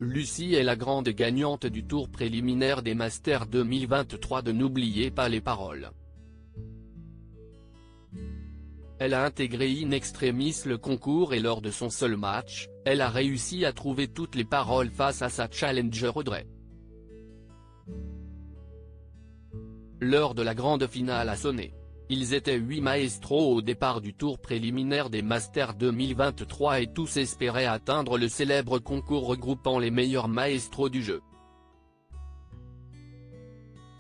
Lucie est la grande gagnante du tour préliminaire des Masters 2023 de N'oubliez pas les paroles. Elle a intégré in extremis le concours et lors de son seul match, elle a réussi à trouver toutes les paroles face à sa challenger Audrey. L'heure de la grande finale a sonné. Ils étaient 8 maestros au départ du tour préliminaire des Masters 2023 et tous espéraient atteindre le célèbre concours regroupant les meilleurs maestros du jeu.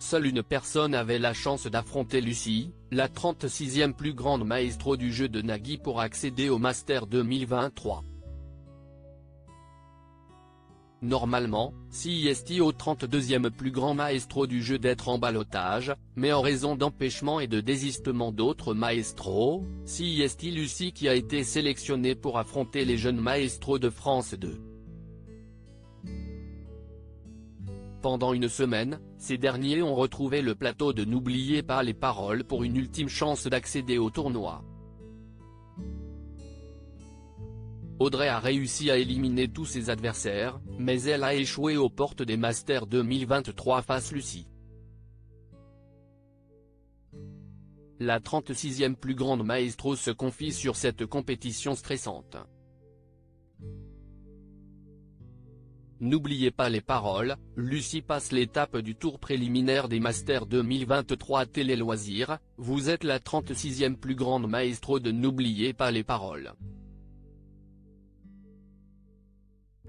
Seule une personne avait la chance d'affronter Lucie, la 36e plus grande maestro du jeu de Nagui pour accéder au Master 2023. Normalement, CIST au 32e plus grand maestro du jeu d'être en ballottage, mais en raison d'empêchements et de désistement d'autres maestros, CIST Lucie qui a été sélectionnée pour affronter les jeunes maestros de France 2. Pendant une semaine, ces derniers ont retrouvé le plateau de N'oubliez pas les paroles pour une ultime chance d'accéder au tournoi. Audrey a réussi à éliminer tous ses adversaires, mais elle a échoué aux portes des Masters 2023 face Lucie. La 36e plus grande maestro se confie sur cette compétition stressante. N'oubliez pas les paroles, Lucie passe l'étape du tour préliminaire des Masters 2023 Télé Loisirs, vous êtes la 36e plus grande maestro de N'oubliez pas les paroles.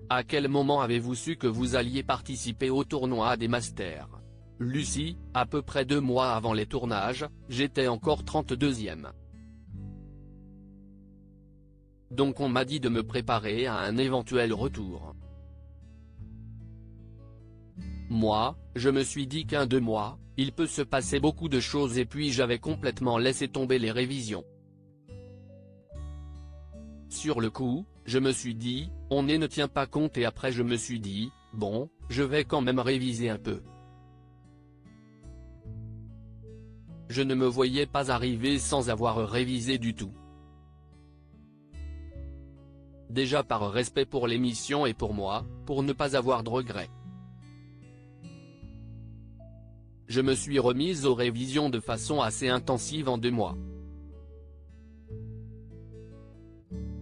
À quel moment avez-vous su que vous alliez participer au tournoi des Masters? Lucie, à peu près 2 mois avant les tournages, j'étais encore 32e. Donc on m'a dit de me préparer à un éventuel retour. Moi, je me suis dit qu'un 2 mois, il peut se passer beaucoup de choses et puis j'avais complètement laissé tomber les révisions. Sur le coup, je me suis dit, on ne tient pas compte et après je me suis dit, bon, je vais quand même réviser un peu. Je ne me voyais pas arriver sans avoir révisé du tout. Déjà par respect pour l'émission et pour moi, pour ne pas avoir de regrets. Je me suis remise aux révisions de façon assez intensive en 2 mois.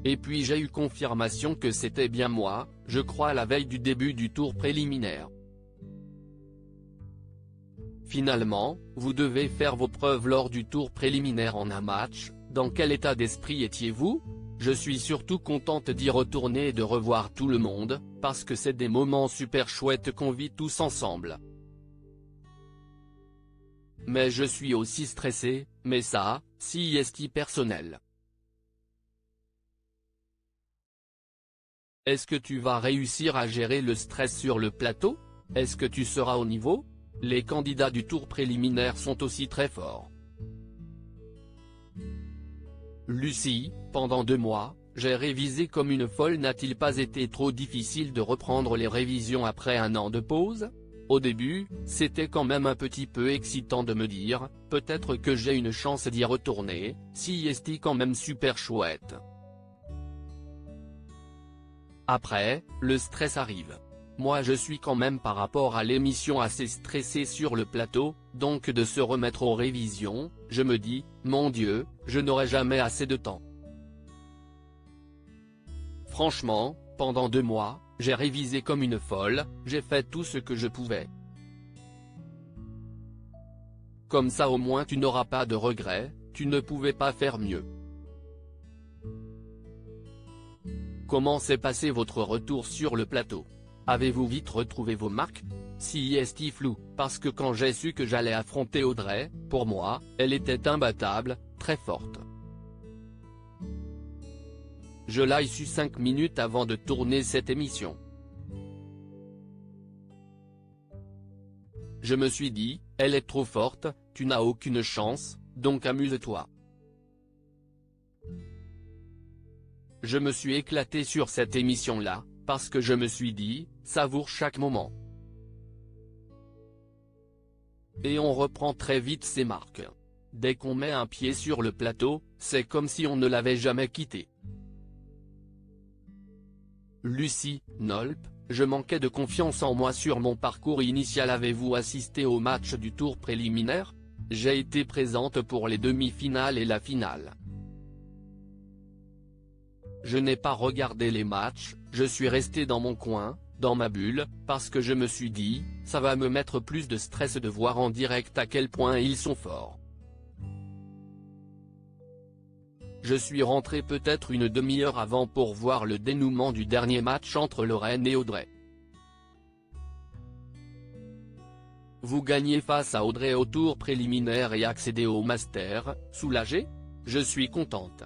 Et puis j'ai eu confirmation que c'était bien moi, je crois à la veille du début du tour préliminaire. Finalement, vous devez faire vos preuves lors du tour préliminaire en un match, dans quel état d'esprit étiez-vous? Je suis surtout contente d'y retourner et de revoir tout le monde, parce que c'est des moments super chouettes qu'on vit tous ensemble. Mais je suis aussi stressé, mais ça, CIST personnel. Est-ce que tu vas réussir à gérer le stress sur le plateau? Est-ce que tu seras au niveau? Les candidats du tour préliminaire sont aussi très forts. Lucie, pendant 2 mois, j'ai révisé comme une folle. N'a-t-il pas été trop difficile de reprendre les révisions après un an de pause? Au début, c'était quand même un petit peu excitant de me dire, peut-être que j'ai une chance d'y retourner, CIST quand même super chouette. Après, le stress arrive. Moi je suis quand même par rapport à l'émission assez stressé sur le plateau, donc de se remettre aux révisions, je me dis, mon Dieu, je n'aurai jamais assez de temps. Franchement, pendant 2 mois, j'ai révisé comme une folle, j'ai fait tout ce que je pouvais. Comme ça au moins tu n'auras pas de regrets, tu ne pouvais pas faire mieux. Comment s'est passé votre retour sur le plateau? Avez-vous vite retrouvé vos marques? CIST flou, parce que quand j'ai su que j'allais affronter Audrey, pour moi, elle était imbattable, très forte. Je l'ai su 5 minutes avant de tourner cette émission. Je me suis dit, elle est trop forte, tu n'as aucune chance, donc amuse-toi. Je me suis éclaté sur cette émission-là, parce que je me suis dit, savoure chaque moment. Et on reprend très vite ses marques. Dès qu'on met un pied sur le plateau, c'est comme si on ne l'avait jamais quitté. Lucie, Nolp, je manquais de confiance en moi sur mon parcours initial. Avez-vous assisté au match du tour préliminaire? J'ai été présente pour les demi-finales et la finale. Je n'ai pas regardé les matchs, je suis resté dans mon coin, dans ma bulle, parce que je me suis dit, ça va me mettre plus de stress de voir en direct à quel point ils sont forts. Je suis rentré peut-être une demi-heure avant pour voir le dénouement du dernier match entre Lorraine et Audrey. Vous gagnez face à Audrey au tour préliminaire et accédez au Master, soulagé? Je suis contente.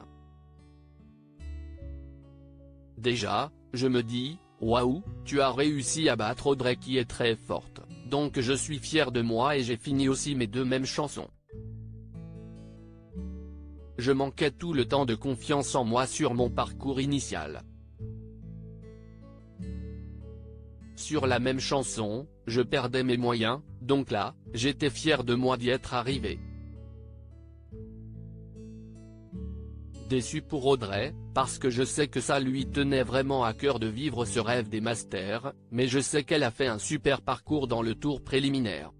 Déjà, je me dis, waouh, tu as réussi à battre Audrey qui est très forte, donc je suis fier de moi et j'ai fini aussi mes 2 mêmes chansons. Je manquais tout le temps de confiance en moi sur mon parcours initial. Sur la même chanson, je perdais mes moyens, donc là, j'étais fier de moi d'y être arrivé. Déçu pour Audrey, parce que je sais que ça lui tenait vraiment à cœur de vivre ce rêve des Masters, mais je sais qu'elle a fait un super parcours dans le tour préliminaire.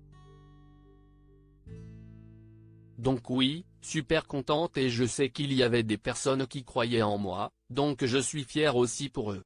Donc oui, super contente et je sais qu'il y avait des personnes qui croyaient en moi, donc je suis fier aussi pour eux.